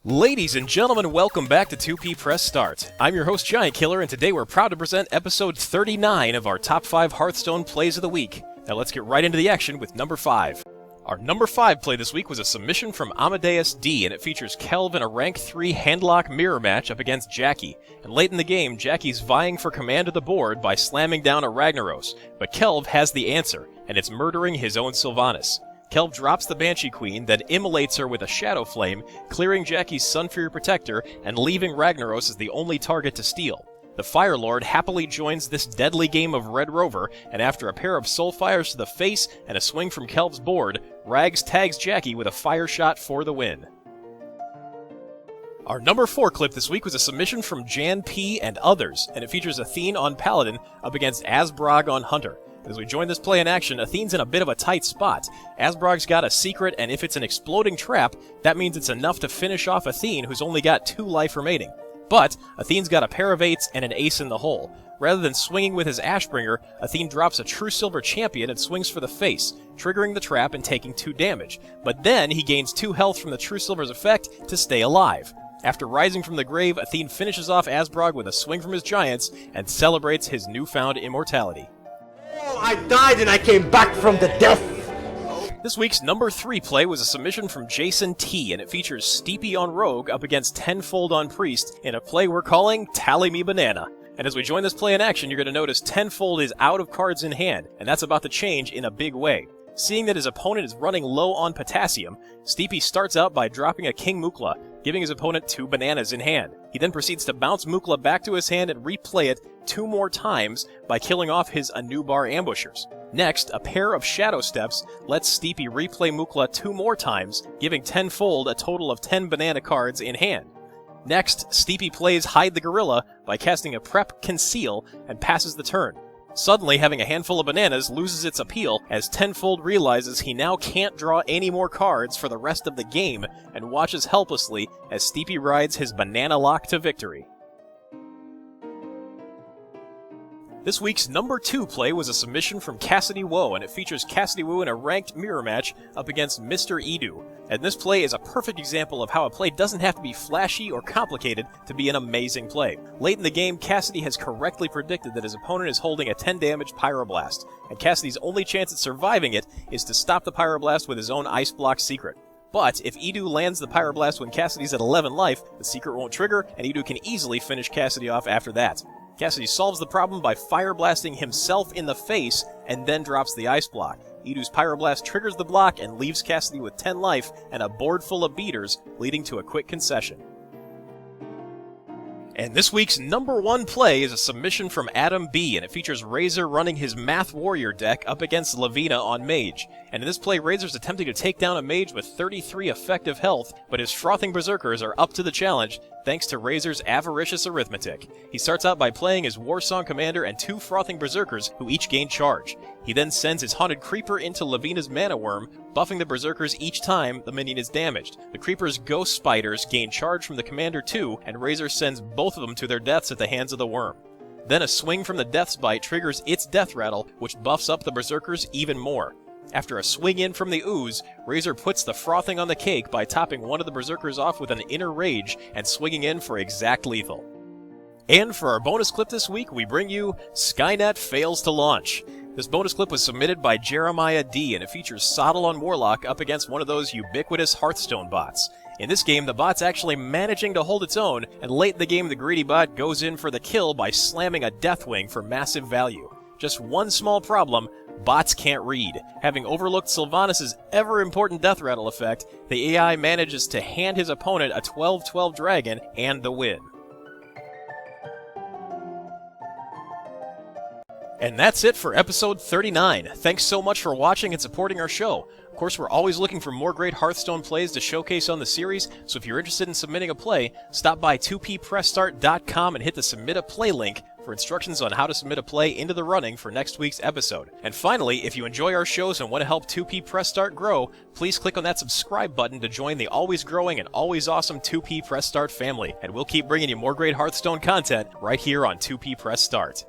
Ladies and gentlemen, welcome back to 2P Press Start. I'm your host, GiantKiller, and today we're proud to present episode 39 of our Top 5 Hearthstone Plays of the Week. Now let's get right into the action with number 5. Our number 5 play this week was a submission from Amadejus D, and it features Kelv in a rank 3 handlock mirror match up against Jackie. And late in the game, Jackie's vying for command of the board by slamming down a Ragnaros, but Kelv has the answer, and it's murdering his own Sylvanas. Kelv drops the Banshee Queen, then immolates her with a Shadow Flame, clearing Jackie's Sunfury Protector and leaving Ragnaros as the only target to steal. The Fire Lord happily joins this deadly game of Red Rover, and after a pair of Soulfires to the face and a swing from Kelv's board, Rags tags Jackie with a fire shot for the win. Our number 4 clip this week was a submission from Jan P and others, and it features Athene on Paladin up against Asbrog on Hunter. As we join this play in action, Athene's in a bit of a tight spot. Asbrog's got a secret, and if it's an exploding trap, that means it's enough to finish off Athene, who's only got 2 life remaining. But Athene's got a pair of 8s and an ace in the hole. Rather than swinging with his Ashbringer, Athene drops a True Silver Champion and swings for the face, triggering the trap and taking 2 damage. But then he gains 2 health from the True Silver's effect to stay alive. After rising from the grave, Athene finishes off Asbrog with a swing from his Giants and celebrates his newfound immortality. Oh, I died and I came back from the death! This week's number 3 play was a submission from Jason T, and it features Steepy on Rogue up against Tenfold on Priest in a play we're calling Tally Me Banana. And as we join this play in action, you're going to notice Tenfold is out of cards in hand, and that's about to change in a big way. Seeing that his opponent is running low on potassium, Steepy starts out by dropping a King Mukla, giving his opponent 2 bananas in hand. He then proceeds to bounce Mukla back to his hand and replay it 2 more times by killing off his Anubar ambushers. Next, a pair of Shadow Steps lets Steepy replay Mukla 2 more times, giving Tenfold a total of 10 banana cards in hand. Next, Steepy plays Hide the Gorilla by casting a Prep Conceal and passes the turn. Suddenly, having a handful of bananas loses its appeal as Tenfold realizes he now can't draw any more cards for the rest of the game and watches helplessly as Steepy rides his banana lock to victory. This week's number 2 play was a submission from CassidyWuo, and it features CassidyWuo in a ranked mirror match up against Mr. Edu. And this play is a perfect example of how a play doesn't have to be flashy or complicated to be an amazing play. Late in the game, Cassidy has correctly predicted that his opponent is holding a 10 damage Pyroblast, and Cassidy's only chance at surviving it is to stop the Pyroblast with his own Ice Block secret. But if Edu lands the Pyroblast when Cassidy's at 11 life, the secret won't trigger, and Edu can easily finish Cassidy off after that. Cassidy solves the problem by fire blasting himself in the face and then drops the ice block. Edu's Pyroblast triggers the block and leaves Cassidy with 10 life and a board full of beaters, leading to a quick concession. And this week's number 1 play is a submission from Adam B, and it features Razor running his Math Warrior deck up against Lavina on Mage. And in this play, Razor's attempting to take down a Mage with 33 effective health, but his Frothing Berserkers are up to the challenge thanks to Razor's avaricious arithmetic. He starts out by playing his Warsong Commander and 2 Frothing Berserkers who each gain charge. He then sends his Haunted Creeper into Lavina's Mana Worm, buffing the Berserkers each time the minion is damaged. The Creeper's Ghost Spiders gain charge from the Commander too, and Razor sends both of them to their deaths at the hands of the Worm. Then a swing from the Death's Bite triggers its Death Rattle, which buffs up the Berserkers even more. After a swing in from the Ooze, Razor puts the frosting on the cake by topping one of the Berserkers off with an Inner Rage and swinging in for exact lethal. And for our bonus clip this week, we bring you SkyNet Fails to Launch. This bonus clip was submitted by Jeremiah D, and it features Sottle on Warlock up against one of those ubiquitous Hearthstone bots. In this game, the bot's actually managing to hold its own, and late in the game, the greedy bot goes in for the kill by slamming a Deathwing for massive value. Just one small problem: bots can't read. Having overlooked Sylvanas' ever-important Death Rattle effect, the AI manages to hand his opponent a 12/12 dragon and the win. And that's it for episode 39. Thanks so much for watching and supporting our show. Of course, we're always looking for more great Hearthstone plays to showcase on the series, so if you're interested in submitting a play, stop by 2ppressstart.com and hit the Submit a Play link for instructions on how to submit a play into the running for next week's episode. And finally, if you enjoy our shows and want to help 2P Press Start grow, please click on that subscribe button to join the always growing and always awesome 2P Press Start family, and we'll keep bringing you more great Hearthstone content right here on 2P Press Start.